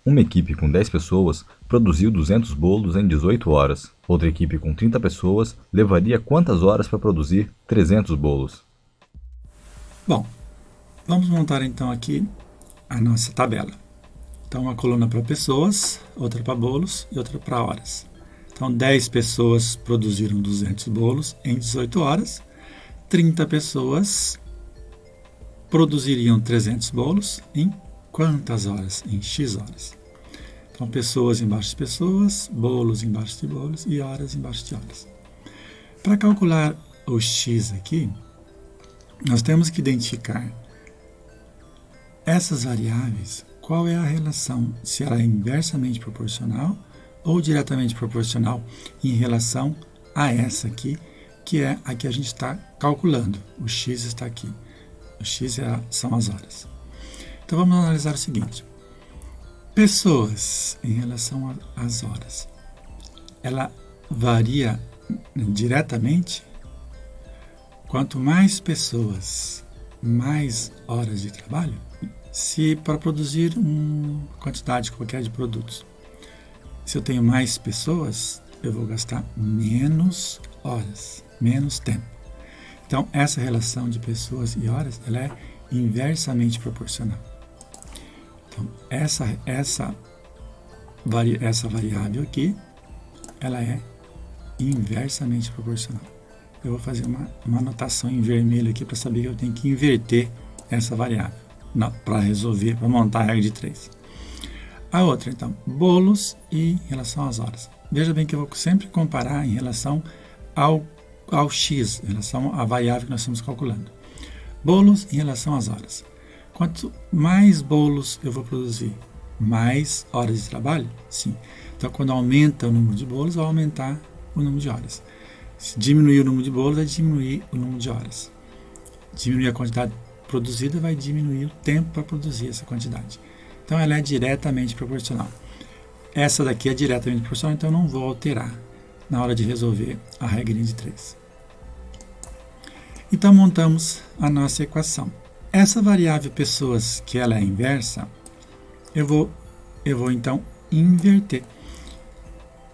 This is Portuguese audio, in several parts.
Uma equipe com 10 pessoas produziu 200 bolos em 18 horas. Outra equipe com 30 pessoas levaria quantas horas para produzir 300 bolos? Bom, vamos montar então aqui a nossa tabela. Então, uma coluna para pessoas, outra para bolos e outra para horas. Então, 10 pessoas produziram 200 bolos em 18 horas, 30 pessoas produziriam 300 bolos em quantas horas? Em X horas. Então, pessoas embaixo de pessoas, bolos embaixo de bolos e horas embaixo de horas. Para calcular o X aqui, nós temos que identificar essas variáveis, qual é a relação, se ela é inversamente proporcional ou diretamente proporcional em relação a essa aqui, que é a que a gente está calculando. O X está aqui. O X são as horas. Então, vamos analisar o seguinte. Pessoas em relação às horas. Ela varia diretamente. Quanto mais pessoas, mais horas de trabalho. Se para produzir uma quantidade qualquer de produtos, se eu tenho mais pessoas, eu vou gastar menos horas, menos tempo. Então, essa relação de pessoas e horas, ela é inversamente proporcional. Então, essa variável aqui, ela é inversamente proporcional. Eu vou fazer uma anotação em vermelho aqui para saber que eu tenho que inverter essa variável para resolver, para montar a regra de 3. A outra, então, bolos e em relação às horas. Veja bem que eu vou sempre comparar em relação ao X, em relação à variável que nós estamos calculando. Bolos em relação às horas. Quanto mais bolos eu vou produzir, mais horas de trabalho? Sim. Então, quando aumenta o número de bolos, vai aumentar o número de horas. Se diminuir o número de bolos, vai diminuir o número de horas. Diminuir a quantidade produzida, vai diminuir o tempo para produzir essa quantidade. Então, ela é diretamente proporcional. Essa daqui é diretamente proporcional, então eu não vou alterar na hora de resolver a regrinha de 3. Então, montamos a nossa equação. Essa variável pessoas, que ela é inversa, eu vou então inverter.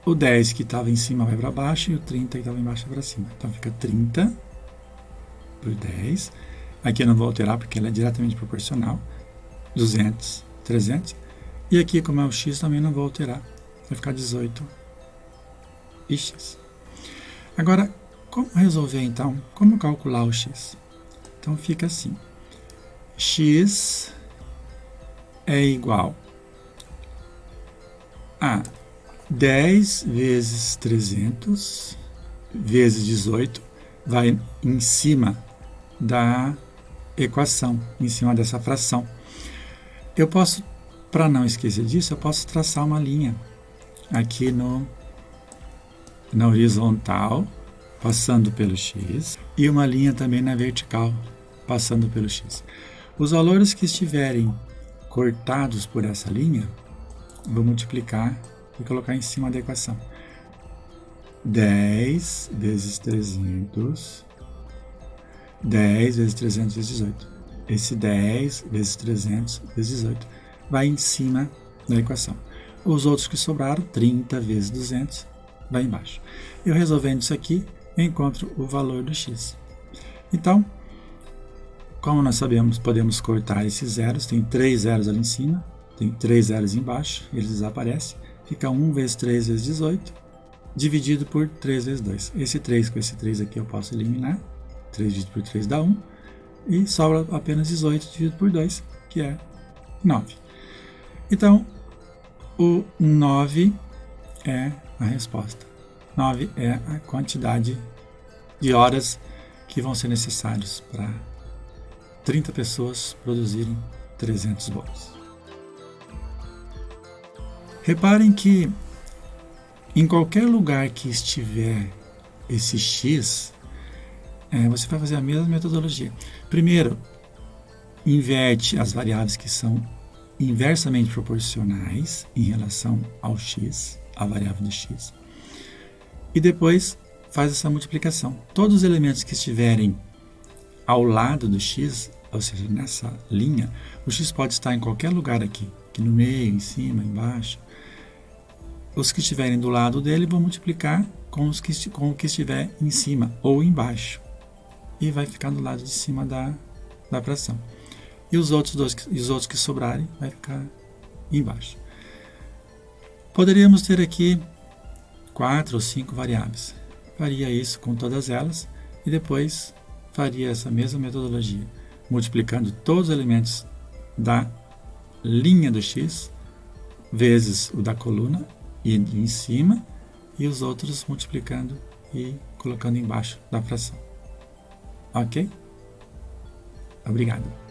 O 10 que estava em cima vai para baixo e o 30 que estava embaixo vai para cima. Então, fica 30 por 10. Aqui eu não vou alterar porque ela é diretamente proporcional. 200, 300. E aqui, como é o X, também não vou alterar. Vai ficar 18 e X. Agora, como resolver então? Como calcular o X? Então, fica assim. X é igual a 10 vezes 300 vezes 18, vai em cima da equação, em cima dessa fração. Eu posso, para não esquecer disso, eu posso traçar uma linha aqui na horizontal, passando pelo X, e uma linha também na vertical, passando pelo X. Os valores que estiverem cortados por essa linha, vou multiplicar e colocar em cima da equação. 10 vezes 300, 10 vezes 300 vezes 18. Esse 10 vezes 300 vezes 18 vai em cima da equação. Os outros que sobraram, 30 vezes 200, vai embaixo. Eu resolvendo isso aqui, eu encontro o valor do X. Então, como nós sabemos, podemos cortar esses zeros. Tem 3 zeros ali em cima, tem 3 zeros embaixo, eles desaparecem. Fica 1 vezes 3 vezes 18, dividido por 3 vezes 2. Esse 3 com esse 3 aqui eu posso eliminar. 3 dividido por 3 dá 1. E sobra apenas 18 dividido por 2, que é 9. Então, o 9 é a resposta. 9 é a quantidade de horas que vão ser necessárias para 30 pessoas produzirem 300 bolos. Reparem que em qualquer lugar que estiver esse X, você vai fazer a mesma metodologia. Primeiro, inverte as variáveis que são inversamente proporcionais em relação ao X, a variável do X. E depois faz essa multiplicação. Todos os elementos que estiverem ao lado do X, ou seja, nessa linha, o X pode estar em qualquer lugar aqui. aqui no meio, em cima, embaixo. Os que estiverem do lado dele vão multiplicar com o que estiver em cima ou embaixo. E vai ficar do lado de cima da fração. E os outros que sobrarem vai ficar embaixo. Poderíamos ter aqui 4 ou 5 variáveis. Faria isso com todas elas e depois faria essa mesma metodologia, multiplicando todos os elementos da linha do x vezes o da coluna e em cima, e os outros multiplicando e colocando embaixo da fração. Ok? Obrigado.